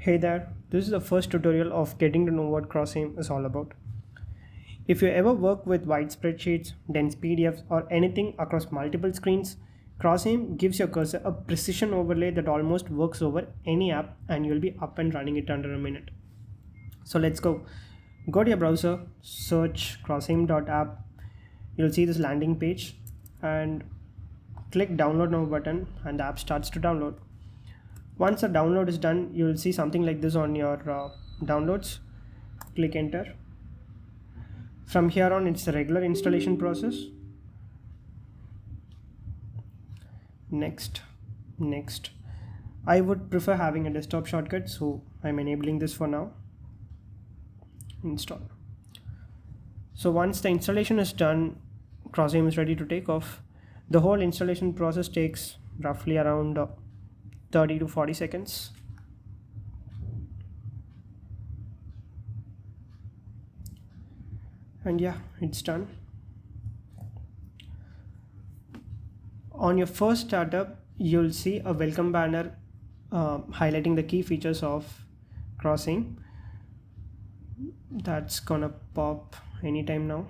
Hey there, this is the first tutorial of getting to know what CrossAim is all about. If you ever work with wide spreadsheets, dense PDFs, or anything across multiple screens, CrossAim gives your cursor a precision overlay that almost works over any app and you'll be up and running it under a minute. So let's go. Go to your browser, search crossaim.app. You'll see this landing page and click download now button and the app starts to download. Once the download is done, you will see something like this on your downloads. Click enter. From here on, it's a regular installation process. Next. I would prefer having a desktop shortcut, so I'm enabling this for now. Install. So once the installation is done, CrossAim is ready to take off. The whole installation process takes roughly around 30 to 40 seconds. And yeah, it's done. On your first startup, you'll see a welcome banner highlighting the key features of CrossAim. That's gonna pop anytime now.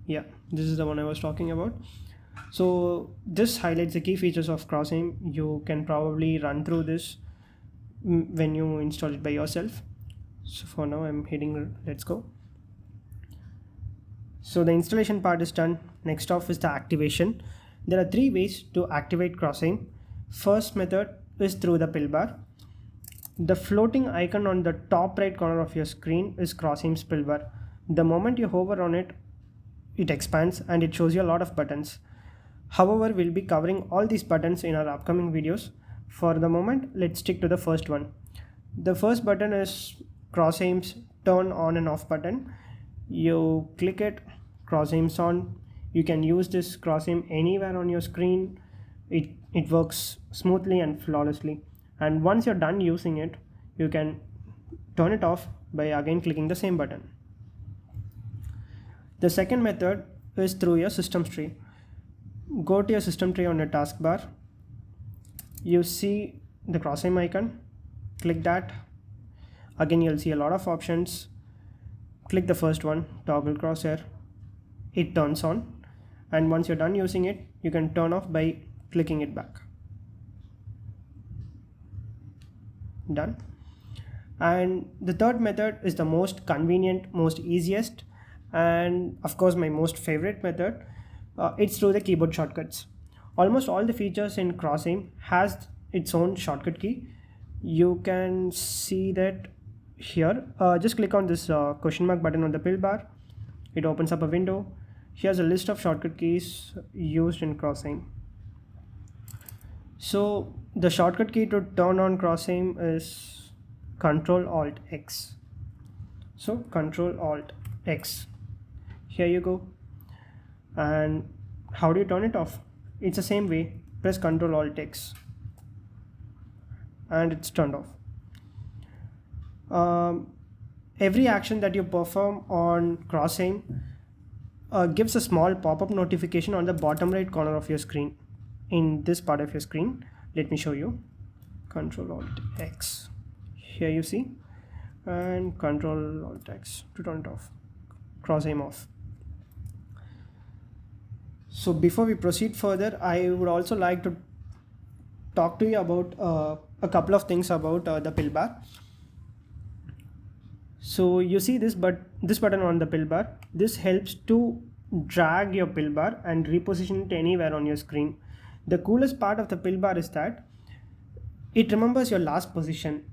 Yeah, this is the one I was talking about. So this highlights the key features of CrossAim. You can probably run through this when you install it by yourself. So for now I'm hitting let's go. So the installation part is done. Next off is the activation. There are three ways to activate CrossAim. First method is through the Pillbar. The floating icon on the top right corner of your screen is CrossAim's Pillbar. The moment you hover on it, it expands and it shows you a lot of buttons. However, we'll be covering all these buttons in our upcoming videos. For the moment, let's stick to the first one. The first button is CrossAim's turn on and off button. You click it, CrossAim's on. You can use this CrossAim anywhere on your screen. It works smoothly and flawlessly. And once you're done using it, you can turn it off by again clicking the same button. The second method is through your systems tree. Go to your system tree on your taskbar. You see the CrossAim icon. Click that. Again, you'll see a lot of options. Click the first one, toggle crosshair. It turns on. And once you're done using it, you can turn off by clicking it back. Done. And the third method is the most convenient, most easiest, and of course my most favorite method. It's through the keyboard shortcuts. Almost all the features in CrossAim has its own shortcut key. You can see that here. Just click on this question mark button on the Pillbar. It opens up a window. Here's a list of shortcut keys used in CrossAim. So the shortcut key to turn on CrossAim is Ctrl-Alt-X. So Ctrl-Alt-X. Here you go. And how do you turn it off? It's the same way. Press Ctrl-Alt-X and it's turned off. Every action that you perform on CrossAim gives a small pop-up notification on the bottom right corner of your screen. In this part of your screen, let me show you. Ctrl-Alt-X. Here you see, and Ctrl-Alt-X to turn it off. CrossAim off. So before we proceed further, I would also like to talk to you about a couple of things about the Pillbar. So you see this button on the Pillbar. This helps to drag your Pillbar and reposition it anywhere on your screen. The coolest part of the Pillbar is that it remembers your last position.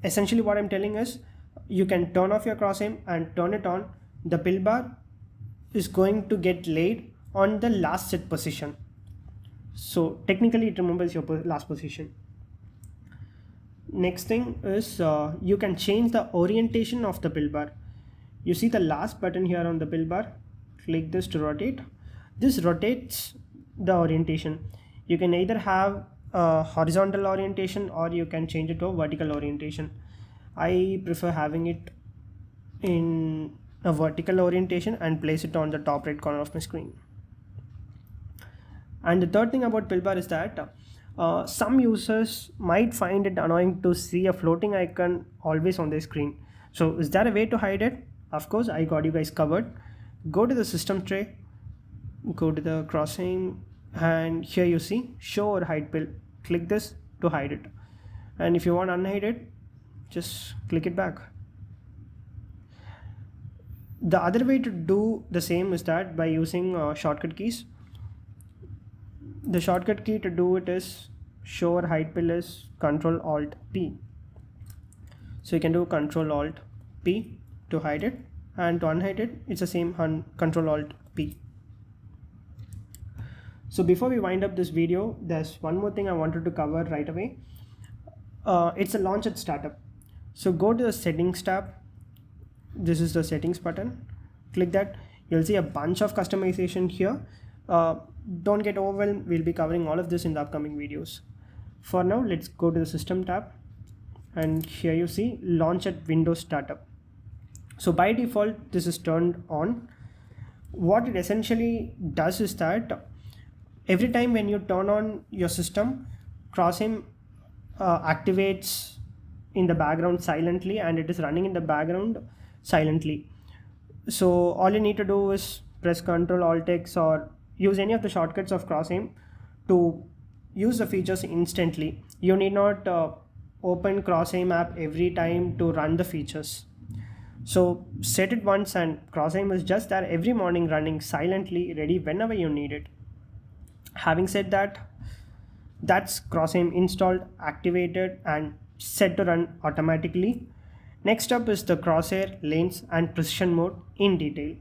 Essentially what I'm telling is you can turn off your CrossAim and turn it on. The Pillbar is going to get laid on the last set position. So technically it remembers your last position. Next thing is you can change the orientation of the Pillbar. You see the last button here on the Pillbar. Click this to rotate. This rotates the orientation. You can either have a horizontal orientation or you can change it to a vertical orientation. I prefer having it in a vertical orientation and place it on the top right corner of my screen. And the third thing about Pillbar is that some users might find it annoying to see a floating icon always on their screen. So is there a way to hide it? Of course, I got you guys covered. Go to the system tray, go to the CrossAim, and here you see show or hide pill. Click this to hide it. And if you want to unhide it, just click it back. The other way to do the same is that by using shortcut keys. The shortcut key to do it is show or hide pill is Control Alt P. So you can do Control Alt P to hide it, and to unhide it, it's the same Control Alt P. So before we wind up this video, there's one more thing I wanted to cover right away. It's a launch at startup. So go to the settings tab. This is the settings button. Click that. You'll see a bunch of customization here. Don't get overwhelmed. We'll be covering all of this in the upcoming videos. For now, let's go to the system tab. And here you see launch at Windows startup. So by default, this is turned on. What it essentially does is that every time when you turn on your system, CrossAim activates in the background silently, and it is running in the background silently. So all you need to do is press Ctrl Alt X or use any of the shortcuts of CrossAim to use the features instantly. You need not open CrossAim app every time to run the features. So set it once and CrossAim is just there every morning, running silently, ready whenever you need it. Having said that, that's CrossAim installed, activated, and set to run automatically. Next up is the Crosshair, lanes, and precision mode in detail.